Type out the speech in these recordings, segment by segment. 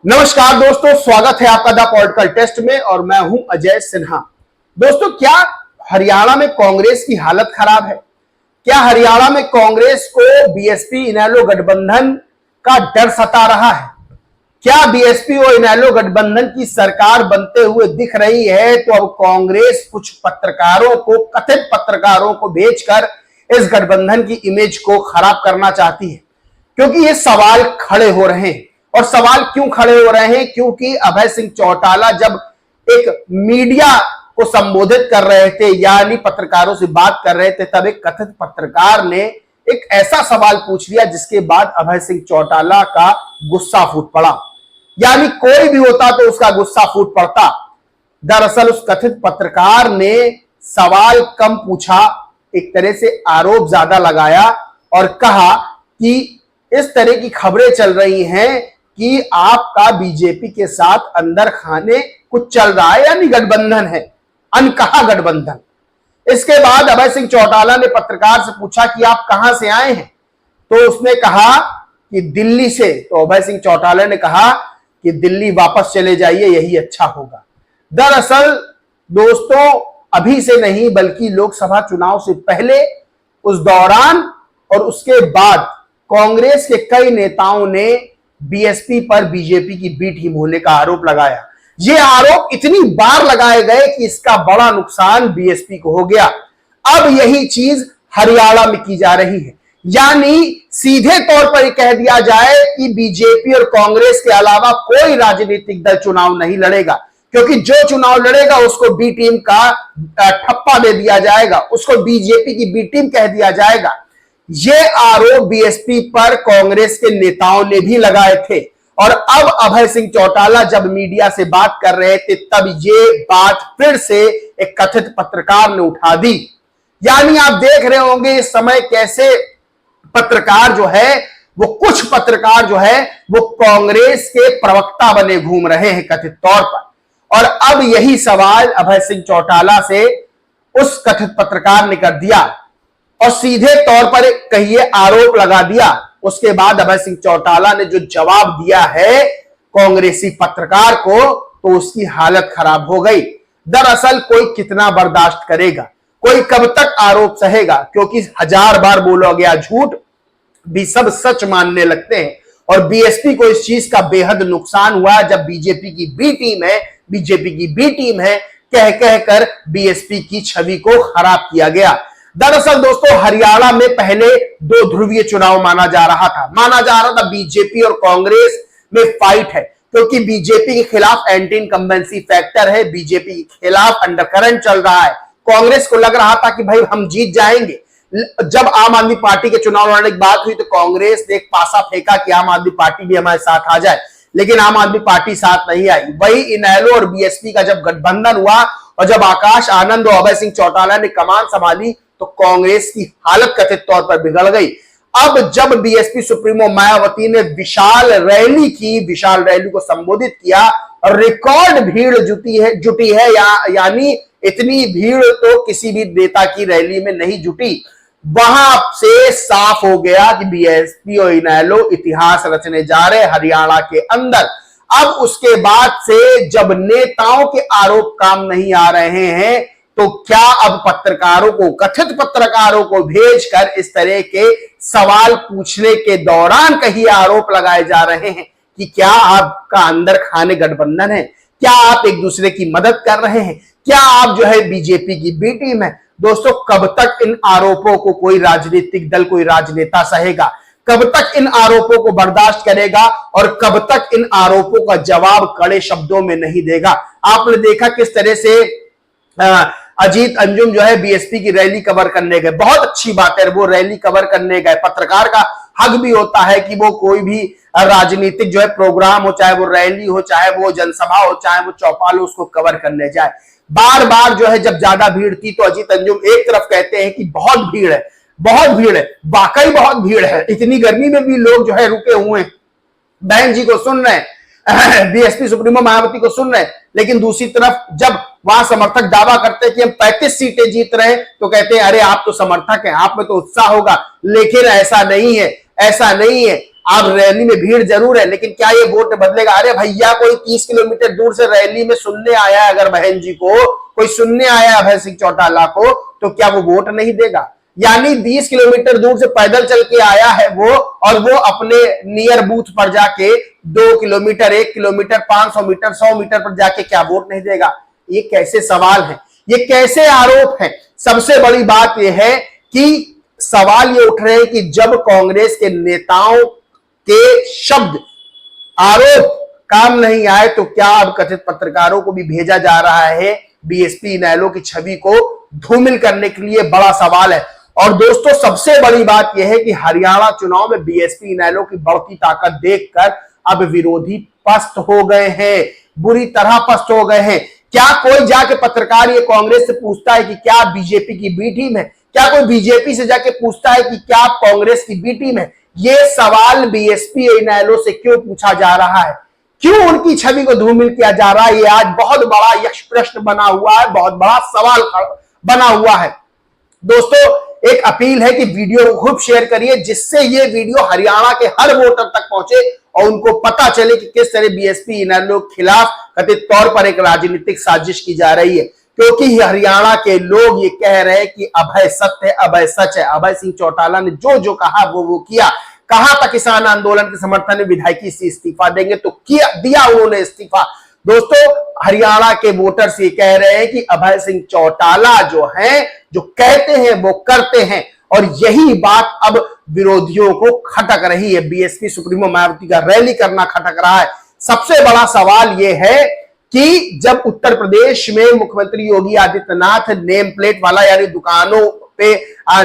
नमस्कार दोस्तों, स्वागत है आपका द पॉलिटिकल टेस्ट में और मैं हूं अजय सिन्हा। दोस्तों, क्या हरियाणा में कांग्रेस की हालत खराब है? क्या हरियाणा में कांग्रेस को बीएसपी इनेलो गठबंधन का डर सता रहा है? क्या बीएसपी और इनेलो गठबंधन की सरकार बनते हुए दिख रही है तो अब कांग्रेस कुछ पत्रकारों को, कथित पत्रकारों को भेजकर इस गठबंधन की इमेज को खराब करना चाहती है? क्योंकि ये सवाल खड़े हो रहे हैं। और सवाल क्यों खड़े हो रहे हैं? क्योंकि अभय सिंह चौटाला जब एक मीडिया को संबोधित कर रहे थे, यानी पत्रकारों से बात कर रहे थे, तब एक कथित पत्रकार ने एक ऐसा सवाल पूछ लिया जिसके बाद अभय सिंह चौटाला का गुस्सा फूट पड़ा। यानी कोई भी होता तो उसका गुस्सा फूट पड़ता। दरअसल उस कथित पत्रकार ने सवाल कम पूछा, एक तरह से आरोप ज्यादा लगाया और कहा कि इस तरह की खबरें चल रही हैं कि आपका बीजेपी के साथ अंदर खाने कुछ चल रहा है, यानी गठबंधन है, अनकहा गठबंधन। इसके बाद अभय सिंह चौटाला ने पत्रकार से पूछा कि आप कहां से आए हैं? तो उसने कहा कि दिल्ली से। तो अभय सिंह चौटाला ने कहा कि दिल्ली वापस चले जाइए, यही अच्छा होगा। दरअसल दोस्तों, अभी से नहीं बल्कि लोकसभा चुनाव से पहले, उस दौरान और उसके बाद कांग्रेस के कई नेताओं ने बीएसपी पर बीजेपी की बी टीम होने का आरोप लगाया। ये आरोप इतनी बार लगाए गए कि इसका बड़ा नुकसान बीएसपी को हो गया। अब यही चीज हरियाणा में की जा रही है, यानी सीधे तौर पर कह दिया जाए कि बीजेपी और कांग्रेस के अलावा कोई राजनीतिक दल चुनाव नहीं लड़ेगा, क्योंकि जो चुनाव लड़ेगा उसको बी टीम का ठप्पा दे दिया जाएगा, उसको बीजेपी की बी टीम कह दिया जाएगा। ये आरोप बीएसपी पर कांग्रेस के नेताओं ने भी लगाए थे और अब अभय सिंह चौटाला जब मीडिया से बात कर रहे थे तब ये बात फिर से एक कथित पत्रकार ने उठा दी। यानी आप देख रहे होंगे इस समय कैसे पत्रकार जो है, वो कुछ पत्रकार जो है वो कांग्रेस के प्रवक्ता बने घूम रहे हैं कथित तौर पर। और अब यही सवाल अभय सिंह चौटाला से उस कथित पत्रकार ने कर दिया और सीधे तौर पर कहिए आरोप लगा दिया। उसके बाद अभय सिंह चौटाला ने जो जवाब दिया है कांग्रेसी पत्रकार को, तो उसकी हालत खराब हो गई। दरअसल कोई कितना बर्दाश्त करेगा, कोई कब तक आरोप सहेगा? क्योंकि 1000 बार बोला गया झूठ भी सब सच मानने लगते हैं। और बीएसपी को इस चीज का बेहद नुकसान हुआ जब बीजेपी की बी टीम है कह कहकर बीएसपी की छवि को खराब किया गया। दरअसल दोस्तों, हरियाणा में पहले दो ध्रुवीय चुनाव माना जा रहा था बीजेपी और कांग्रेस में फाइट है, क्योंकि बीजेपी के खिलाफ एंटी इनकम्बेंसी फैक्टर है, बीजेपी के खिलाफ अंडरकरंट चल रहा है। कांग्रेस को लग रहा था कि भाई हम जीत जाएंगे। जब आम आदमी पार्टी के चुनाव लड़ने की बात हुई तो कांग्रेस ने एक पासा फेंका कि आम आदमी पार्टी भी हमारे साथ आ जाए, लेकिन आम आदमी पार्टी साथ नहीं आई। वही इनेलो और बीएसपी का जब गठबंधन हुआ और जब आकाश आनंद और अभय सिंह चौटाला ने कमान संभाली तो कांग्रेस की हालत कथित तौर पर बिगड़ गई। अब जब बीएसपी सुप्रीमो मायावती ने विशाल रैली को संबोधित किया और रिकॉर्ड भीड़ जुटी है यानी इतनी भीड़ तो किसी भी नेता की रैली में नहीं जुटी। वहां से साफ हो गया कि बीएसपी और इनेलो इतिहास रचने जा रहे हरियाणा के अंदर। अब उसके बाद से जब नेताओं के आरोप काम नहीं आ रहे हैं तो क्या अब पत्रकारों को, कथित पत्रकारों को भेजकर इस तरह के सवाल पूछने के दौरान कहीं आरोप लगाए जा रहे हैं कि क्या आपका अंदर खाने गठबंधन है, क्या आप एक दूसरे की मदद कर रहे हैं, क्या आप जो है बीजेपी की बी टीम है? दोस्तों, कब तक इन आरोपों को कोई राजनीतिक दल, कोई राजनेता सहेगा? कब तक इन आरोपों को बर्दाश्त करेगा और कब तक इन आरोपों का जवाब कड़े शब्दों में नहीं देगा? आपने देखा किस तरह से अजीत अंजुम जो है बीएसपी की रैली कवर करने गए। बहुत अच्छी बात है, वो रैली कवर करने गए। पत्रकार का हक भी होता है कि वो कोई भी राजनीतिक जो है प्रोग्राम हो, चाहे वो रैली हो, चाहे वो जनसभा हो, चाहे वो चौपाल हो, उसको कवर करने जाए। बार बार जो है जब ज्यादा भीड़ थी तो अजीत अंजुम एक तरफ कहते हैं कि बहुत भीड़ है, वाकई बहुत भीड़ है, इतनी गर्मी में भी लोग जो है रुके हुए हैं, बहन जी को सुन रहे हैं, बीएसपी सुप्रीमो मायावती को सुन रहे हैं। लेकिन दूसरी तरफ जब वहां समर्थक दावा करते हैं कि हम 35 सीटें जीत रहे हैं तो कहते हैं अरे आप तो समर्थक हैं, आप में तो उत्साह होगा। लेकिन ऐसा नहीं है। आप रैली में भीड़ जरूर है, लेकिन क्या ये वोट बदलेगा? अरे भैया, कोई 30 किलोमीटर दूर से रैली में सुनने आया है, अगर बहन जी को कोई सुनने आया अभय सिंह चौटाला को, तो क्या वो वोट नहीं देगा? यानी 20 किलोमीटर दूर से पैदल चल के आया है वो, और वो अपने नियर बूथ पर जाके 2 किलोमीटर, 1 किलोमीटर, 500 मीटर, 100 मीटर पर जाके क्या वोट नहीं देगा? ये कैसे सवाल है? ये कैसे आरोप है? सबसे बड़ी बात यह है कि सवाल ये उठ रहे हैं कि जब कांग्रेस के नेताओं के शब्द, आरोप काम नहीं आए, तो क्या अब कथित पत्रकारों को भी भेजा जा रहा है बीएसपी इनेलो की छवि को धूमिल करने के लिए? बड़ा सवाल है। और दोस्तों, सबसे बड़ी बात यह है कि हरियाणा चुनाव में बीएसपी इनेलो की बढ़ती ताकत देखकर अब विरोधी पस्त हो गए हैं, बुरी तरह पस्त हो गए हैं। क्या कोई जाके पत्रकार ये कांग्रेस से पूछता है कि क्या आप बीजेपी की बी टीम है? क्या कोई बीजेपी से जाके पूछता है कि क्या आप कांग्रेस की बी टीम है? ये सवाल बीएसपी इनेलो से क्यों पूछा जा रहा है? क्यों उनकी छवि को धूमिल किया जा रहा है? ये आज बहुत बड़ा यक्ष प्रश्न बना हुआ है, बहुत बड़ा सवाल बना हुआ है। दोस्तों, एक अपील है कि वीडियो को खूब शेयर करिए, जिससे ये वीडियो हरियाणा के हर वोटर तक पहुंचे और उनको पता चले कि किस तरह बीएसपी इनेलो के खिलाफ कथित तौर पर एक राजनीतिक साजिश की जा रही है। क्योंकि हरियाणा के लोग ये कह रहे हैं कि अभय सत्य है, अभय सच है। अभय सिंह चौटाला ने जो जो कहा वो किया। कहा था किसान आंदोलन के समर्थन में विधायकी से इस्तीफा देंगे, तो किया, दिया उन्होंने इस्तीफा। दोस्तों, हरियाणा के वोटर्स ये कह रहे हैं कि अभय सिंह चौटाला जो हैं, जो कहते हैं वो करते हैं, और यही बात अब विरोधियों को खटक रही है। बीएसपी सुप्रीमो मायावती का रैली करना खटक रहा है। सबसे बड़ा सवाल यह है कि जब उत्तर प्रदेश में मुख्यमंत्री योगी आदित्यनाथ नेम प्लेट वाला, यानी दुकानों पे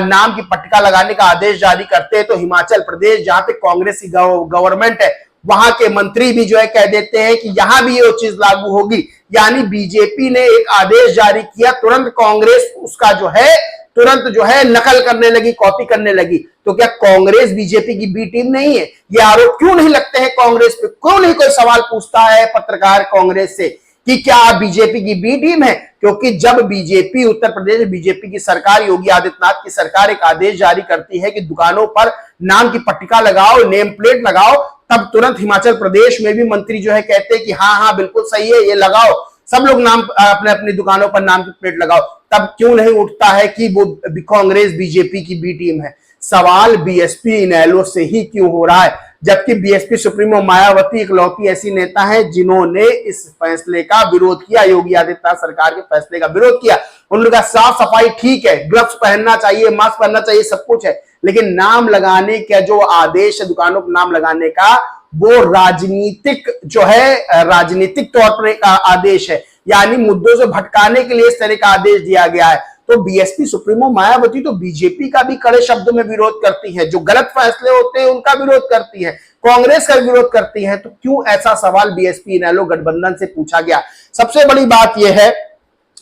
नाम की पट्टिका लगाने का आदेश जारी करते हैं, तो हिमाचल प्रदेश, जहां पे कांग्रेस की गवर्नमेंट है, वहां के मंत्री भी जो है कह देते हैं कि यहां भी ये चीज लागू होगी। यानी बीजेपी ने एक आदेश जारी किया, तुरंत कांग्रेस उसका जो है नकल करने लगी, कॉपी करने लगी। तो क्या कांग्रेस बीजेपी की बी टीम नहीं है? ये आरोप क्यों नहीं लगते हैं कांग्रेस पे? क्यों नहीं कोई सवाल पूछता है पत्रकार कांग्रेस से कि क्या आप बीजेपी की बी टीम है? क्योंकि जब बीजेपी, उत्तर प्रदेश बीजेपी की सरकार, योगी आदित्यनाथ की सरकार एक आदेश जारी करती है कि दुकानों पर नाम की पट्टिका लगाओ, नेम प्लेट लगाओ, तब तुरंत हिमाचल प्रदेश में भी मंत्री जो है कहते हैं कि हाँ बिल्कुल सही है, ये लगाओ, सब लोग नाम अपने अपनी दुकानों पर नाम की प्लेट लगाओ। तब क्यों नहीं उठता है कि वो कांग्रेस बीजेपी की बी टीम है? सवाल बीएसपी इनेलो से ही क्यों हो रहा है? जबकि बीएसपी सुप्रीमो मायावती इकलौती ऐसी नेता है जिन्होंने इस फैसले का विरोध किया, योगी आदित्यनाथ सरकार के फैसले का विरोध किया। उन्होंने कहा साफ सफाई ठीक है, ग्लव्स पहनना चाहिए, मास्क पहनना चाहिए, सब कुछ है, लेकिन नाम लगाने का जो आदेश है, दुकानों पर नाम लगाने का, वो राजनीतिक जो है, राजनीतिक तौर पर एक आदेश है, यानी मुद्दों से भटकाने के लिए इस तरह का आदेश दिया गया है। तो बीएसपी सुप्रीमो मायावती तो बीजेपी का भी कड़े शब्दों में विरोध करती है, जो गलत फैसले होते हैं उनका विरोध करती है, कांग्रेस का विरोध करती है। तो क्यों ऐसा सवाल बीएसपी इनेलो गठबंधन से पूछा गया? सबसे बड़ी बात यह है,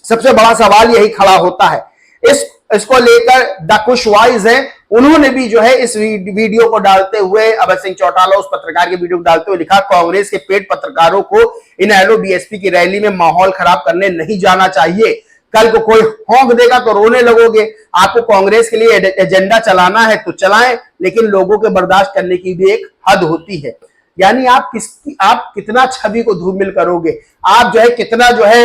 सबसे बड़ा सवाल यही खड़ा होता है। इसको लेकर द कुशवाइज है, उन्होंने भी जो है इस वीडियो को डालते हुए, अभय सिंह चौटाला उस पत्रकार के वीडियो को डालते हुए लिखा, कांग्रेस के पेट पत्रकारों को इनेलो बीएसपी की रैली में माहौल खराब करने नहीं जाना चाहिए। कल को कोई होंक देगा तो रोने लगोगे। आपको कांग्रेस के लिए एजेंडा चलाना है तो चलाएं, लेकिन लोगों के बर्दाश्त करने की भी एक हद होती है। यानी आप कितना छवि को धूमिल करोगे? आप जो है कितना जो है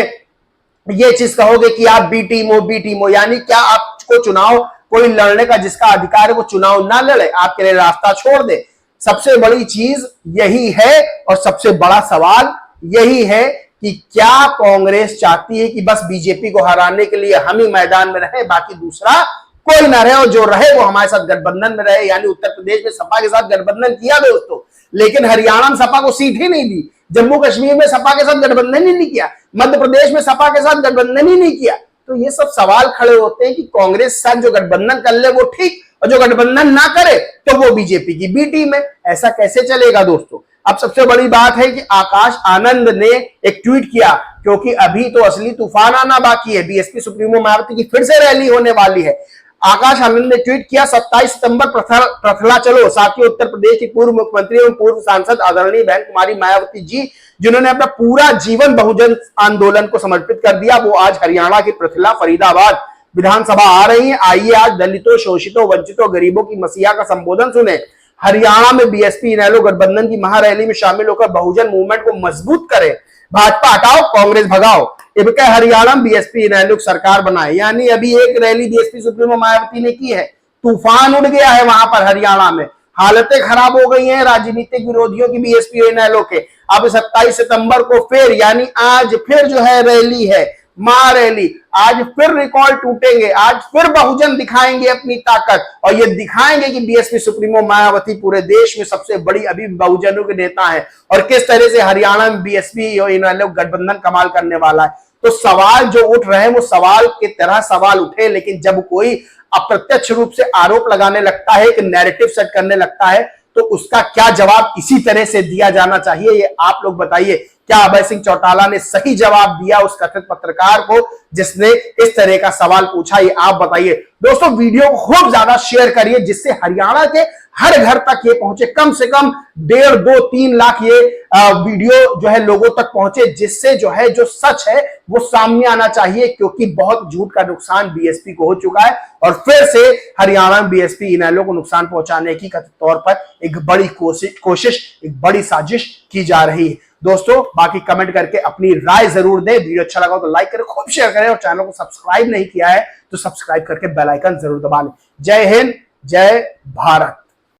ये चीज कहोगे कि आप बी टीम हो, यानी क्या आपको चुनाव कोई लड़ने का जिसका अधिकार है वो चुनाव ना लड़े, आपके लिए रास्ता छोड़ दे? सबसे बड़ी चीज यही है और सबसे बड़ा सवाल यही है कि क्या कांग्रेस चाहती है कि बस बीजेपी को हराने के लिए हम ही मैदान में रहे, बाकी दूसरा कोई ना रहे, और जो रहे वो हमारे साथ गठबंधन में रहे। यानी उत्तर प्रदेश में सपा के साथ गठबंधन किया दोस्तों, लेकिन हरियाणा में सपा को सीट ही नहीं दी, जम्मू कश्मीर में सपा के साथ गठबंधन ही नहीं किया, मध्य प्रदेश में सपा के साथ गठबंधन ही नहीं किया। तो ये सब सवाल खड़े होते हैं कि कांग्रेस साथ जो गठबंधन कर ले वो ठीक, और जो गठबंधन ना करे तो वो बीजेपी की बी टीम है। ऐसा कैसे चलेगा दोस्तों? अब सबसे बड़ी बात है कि आकाश आनंद ने एक ट्वीट किया, क्योंकि अभी तो असली तूफान आना बाकी है। बीएसपी सुप्रीमो मायावती की फिर से रैली होने वाली है। आकाश आनंद ने ट्वीट किया, 27 सितंबर प्रथला चलो। साथियों, उत्तर प्रदेश की पूर्व मुख्यमंत्री एवं पूर्व सांसद आदरणीय बहन कुमारी मायावती जी, जिन्होंने अपना पूरा जीवन बहुजन आंदोलन को समर्पित कर दिया, वो आज हरियाणा की प्रथला फरीदाबाद विधानसभा आ रही है। आइए आज दलितों, शोषितों, वंचितों, गरीबों की मसीहा का संबोधन सुने। हरियाणा में बीएसपी इनेलो गठबंधन की महारैली में शामिल होकर बहुजन मूवमेंट को मजबूत करे। भाजपा हटाओ, कांग्रेस भगाओ, इबके हरियाणा में बीएसपी इनेलो सरकार बनाए। यानी अभी एक रैली बीएसपी सुप्रीमो मायावती ने की है, तूफान उड़ गया है वहां पर हरियाणा में, हालतें खराब हो गई हैं राजनीतिक विरोधियों की बीएसपी इनेलो के। अब 27 सितंबर को फिर, यानी आज फिर जो है रैली है, महारैली, आज फिर रिकॉर्ड टूटेंगे, आज फिर बहुजन दिखाएंगे अपनी ताकत और ये दिखाएंगे कि बीएसपी सुप्रीमो मायावती पूरे देश में सबसे बड़ी अभी बहुजनों के नेता है और किस तरह से हरियाणा में बीएसपी इनेलो गठबंधन कमाल करने वाला है। तो सवाल जो उठ रहे हैं वो सवाल की तरह सवाल उठे, लेकिन जब कोई अप्रत्यक्ष रूप से आरोप लगाने लगता है, एक नैरेटिव सेट करने लगता है, तो उसका क्या जवाब इसी तरह से दिया जाना चाहिए, ये आप लोग बताइए। क्या अभय सिंह चौटाला ने सही जवाब दिया उस कथित पत्रकार को जिसने इस तरह का सवाल पूछा, ये आप बताइए। दोस्तों वीडियो को खूब ज्यादा शेयर करिए जिससे हरियाणा के हर घर तक ये पहुंचे, कम से कम 1.5, 2, 3 लाख ये वीडियो जो है लोगों तक पहुंचे, जिससे जो है जो सच है वो सामने आना चाहिए, क्योंकि बहुत झूठ का नुकसान बीएसपी को हो चुका है और फिर से हरियाणा में बीएसपी इनेलो को नुकसान पहुंचाने की कथित तौर पर एक बड़ी कोशिश, एक बड़ी साजिश की जा रही है। दोस्तों बाकी कमेंट करके अपनी राय जरूर दें, वीडियो अच्छा लगा तो लाइक करें, खूब शेयर करें और चैनल को सब्सक्राइब नहीं किया है तो सब्सक्राइब करके बेल आइकन जरूर दबा लें। जय हिंद, जय भारत।